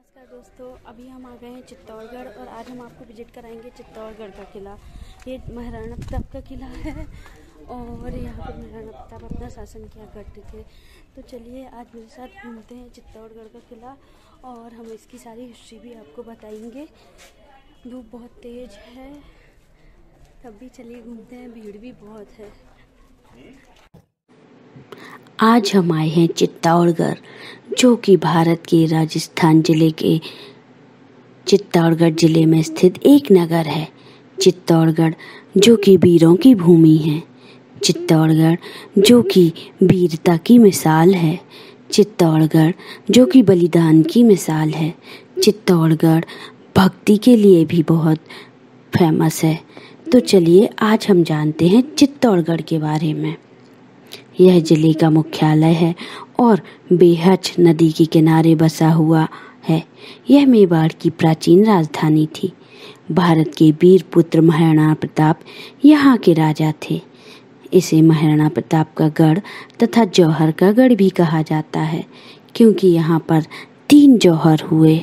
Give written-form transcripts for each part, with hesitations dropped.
नमस्कार दोस्तों, अभी हम आ गए हैं चित्तौड़गढ़ और आज हम आपको विजिट कराएंगे चित्तौड़गढ़ का किला। ये महाराणा प्रताप का किला है और यहाँ पर महाराणा प्रताप अपना शासन किया करते थे। तो चलिए आज मेरे साथ घूमते हैं चित्तौड़गढ़ का किला और हम इसकी सारी हिस्ट्री भी आपको बताएंगे। धूप बहुत तेज है, तब भी चलिए घूमते हैं, भीड़ भी बहुत है। आज हम आए हैं चित्तौड़गढ़, जो कि भारत के राजस्थान जिले के चित्तौड़गढ़ जिले में स्थित एक नगर है। चित्तौड़गढ़ जो कि वीरों की भूमि है। चित्तौड़गढ़ जो कि वीरता की मिसाल है। चित्तौड़गढ़ जो कि बलिदान की मिसाल है। चित्तौड़गढ़ भक्ति के लिए भी बहुत फेमस है। तो चलिए आज हम जानते हैं चित्तौड़गढ़ के बारे में। यह जिले का मुख्यालय है और बेहच नदी के किनारे बसा हुआ है। यह मेवाड़ की प्राचीन राजधानी थी। भारत के वीर पुत्र महाराणा प्रताप यहाँ के राजा थे। इसे महाराणा प्रताप का गढ़ तथा जौहर का गढ़ भी कहा जाता है, क्योंकि यहाँ पर 3 जौहर हुए।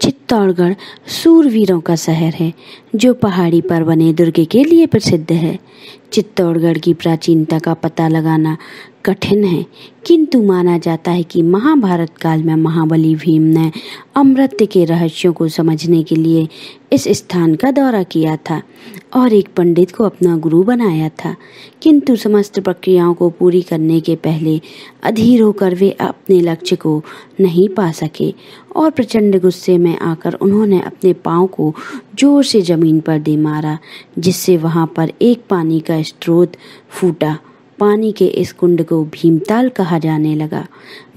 चित्तौड़गढ़ सूरवीरों का शहर है, जो पहाड़ी पर बने दुर्ग के लिए प्रसिद्ध है। चित्तौड़गढ़ की प्राचीनता का पता लगाना कठिन है, किंतु माना जाता है कि महाभारत काल में महाबली भीम ने अमृत के रहस्यों को समझने के लिए इस स्थान का दौरा किया था और एक पंडित को अपना गुरु बनाया था। किंतु समस्त प्रक्रियाओं को पूरी करने के पहले अधीर होकर वे अपने लक्ष्य को नहीं पा सके और प्रचंड गुस्से में आकर उन्होंने अपने पांव को जोर से जमीन पर दे मारा, जिससे वहां पर एक पानी का स्रोत फूटा। पानी के इस कुंड को भीमताल कहा जाने लगा।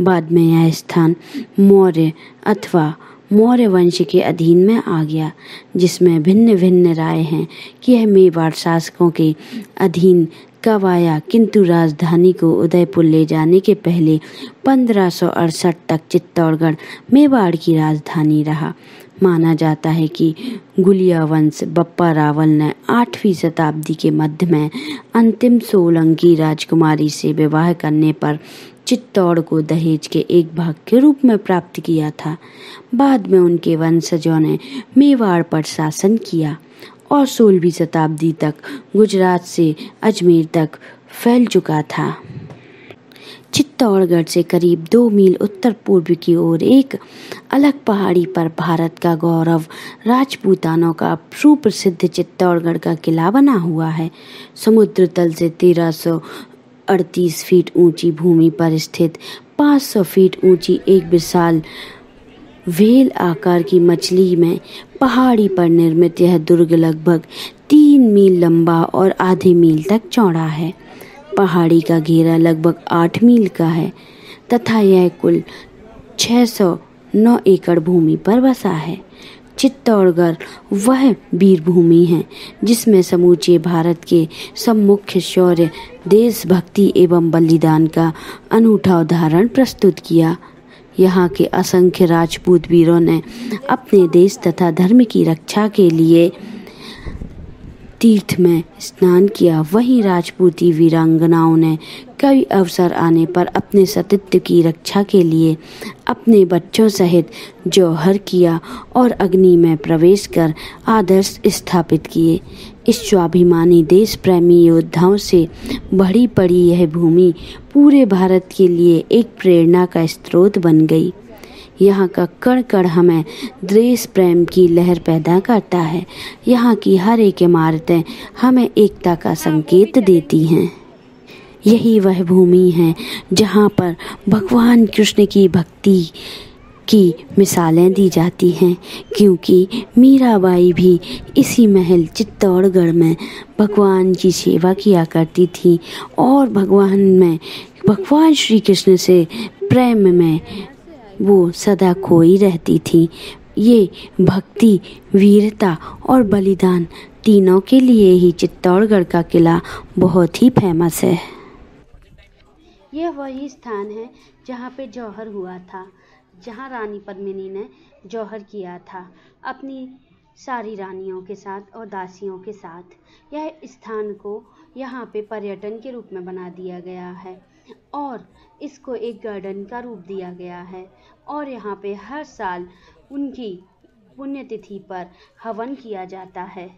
बाद में यह स्थान मौर्य अथवा मौर्य वंश के अधीन में आ गया, जिसमें भिन्न भिन्न राय हैं कि यह मेवाड़ शासकों के अधीन कब आया, किंतु राजधानी को उदयपुर ले जाने के पहले 1568 तक चित्तौड़गढ़ मेवाड़ की राजधानी रहा। माना जाता है कि गुलिया वंश बप्पा रावल ने 8वीं शताब्दी के मध्य में अंतिम सोलंकी राजकुमारी से विवाह करने पर चित्तौड़ को दहेज के एक भाग के रूप में प्राप्त किया था। बाद में उनके वंशजों ने मेवाड़ पर शासन किया और 16वीं शताब्दी तक गुजरात से अजमेर तक फैल चुका था। चित्तौड़गढ़ से करीब 2 मील उत्तर पूर्व की ओर एक अलग पहाड़ी पर भारत का गौरव राजपूतानों का सुप्रसिद्ध चित्तौड़गढ़ का किला बना हुआ है। समुद्र तल से 1338 फीट ऊंची भूमि पर स्थित 500 फीट ऊंची एक विशाल व्हेल आकार की मछली में पहाड़ी पर निर्मित यह दुर्ग लगभग 3 मील लंबा और आधे मील तक चौड़ा है। पहाड़ी का घेरा लगभग 8 मील का है तथा यह कुल 609 एकड़ भूमि पर बसा है। चित्तौड़गढ़ वह वीर भूमि है जिसमें समूचे भारत के सब मुख्य शौर्य, देशभक्ति एवं बलिदान का अनूठा उदाहरण प्रस्तुत किया। यहाँ के असंख्य राजपूत वीरों ने अपने देश तथा धर्म की रक्षा के लिए तीर्थ में स्नान किया। वहीं राजपूती वीरांगनाओं ने कई अवसर आने पर अपने सतीत्व की रक्षा के लिए अपने बच्चों सहित जौहर किया और अग्नि में प्रवेश कर आदर्श स्थापित किए। इस स्वाभिमानी देश प्रेमी योद्धाओं से भरी पड़ी यह भूमि पूरे भारत के लिए एक प्रेरणा का स्रोत बन गई। यहाँ का कण कण हमें देश प्रेम की लहर पैदा करता है। यहाँ की हर एक इमारतें हमें एकता का संकेत देती हैं। यही वह भूमि है जहाँ पर भगवान कृष्ण की भक्ति की मिसालें दी जाती हैं, क्योंकि मीराबाई भी इसी महल चित्तौड़गढ़ में भगवान की सेवा किया करती थी और भगवान श्री कृष्ण से प्रेम में वो सदा खोई रहती थी। ये भक्ति, वीरता और बलिदान तीनों के लिए ही चित्तौड़गढ़ का किला बहुत ही फेमस है। यह वही स्थान है जहाँ पे जौहर हुआ था, जहाँ रानी पद्मिनी ने जौहर किया था अपनी सारी रानियों के साथ और दासियों के साथ। यह स्थान को यहाँ पे पर्यटन के रूप में बना दिया गया है और इसको एक गार्डन का रूप दिया गया है और यहाँ पे हर साल उनकी पुण्यतिथि पर हवन किया जाता है।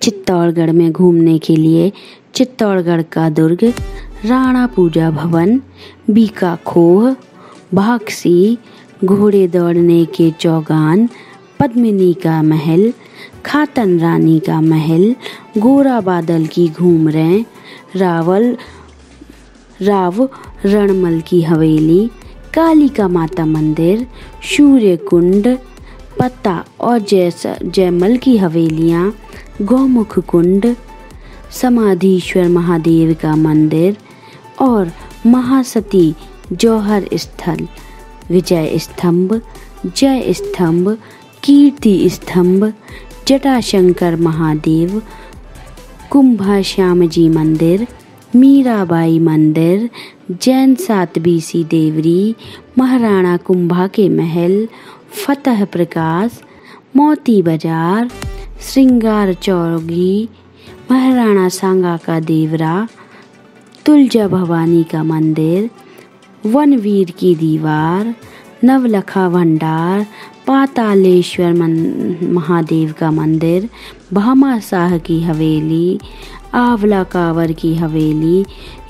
चित्तौड़गढ़ में घूमने के लिए चित्तौड़गढ़ का दुर्ग, राणा पूजा भवन, बीका खोह, भागसी, घोड़े दौड़ने के चौगान, पद्मिनी का महल, खातन रानी का महल, गोरा बादल की घूमरें, राव रणमल की हवेली, कालिका माता मंदिर, सूर्य कुंड, पत्ता और जयमल की हवेलियाँ, गौमुख कुंड, समाधीश्वर महादेव का मंदिर और महासती जौहर स्थल, विजय स्तंभ, जय स्तंभ, कीर्ति स्तंभ, जटाशंकर महादेव, कुंभा श्याम जी मंदिर, मीराबाई मंदिर, जैन सातबीसी देवरी, महाराणा कुंभा के महल, फतह प्रकाश, मोती बाजार, श्रृंगार चौगी, महाराणा सांगा का देवरा, तुलजा भवानी का मंदिर, वनवीर की दीवार, नवलखा भंडार, पातालेश्वर महादेव का मंदिर, भामाशाह की हवेली, आंवला कांवर की हवेली,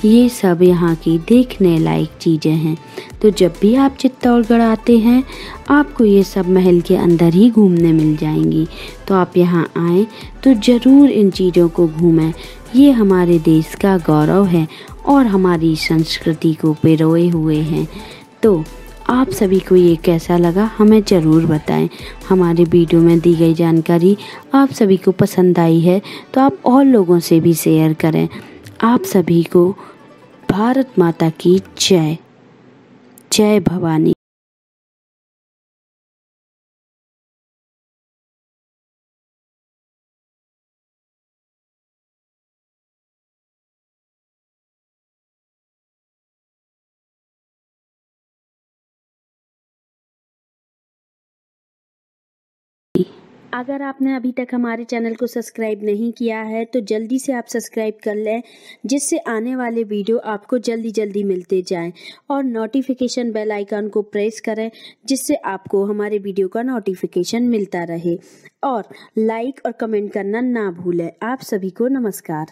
ये सब यहाँ की देखने लायक चीज़ें हैं। तो जब भी आप चित्तौड़गढ़ आते हैं आपको ये सब महल के अंदर ही घूमने मिल जाएंगी। तो आप यहाँ आएँ तो ज़रूर इन चीज़ों को घूमें। ये हमारे देश का गौरव है और हमारी संस्कृति को पिरोए हुए हैं। तो आप सभी को ये कैसा लगा हमें ज़रूर बताएं। हमारे वीडियो में दी गई जानकारी आप सभी को पसंद आई है तो आप और लोगों से भी शेयर करें। आप सभी को भारत माता की जय। जय भवानी। अगर आपने अभी तक हमारे चैनल को सब्सक्राइब नहीं किया है तो जल्दी से आप सब्सक्राइब कर लें, जिससे आने वाले वीडियो आपको जल्दी जल्दी मिलते जाएं। और नोटिफिकेशन बेल आइकन को प्रेस करें, जिससे आपको हमारे वीडियो का नोटिफिकेशन मिलता रहे। और लाइक और कमेंट करना ना भूलें। आप सभी को नमस्कार।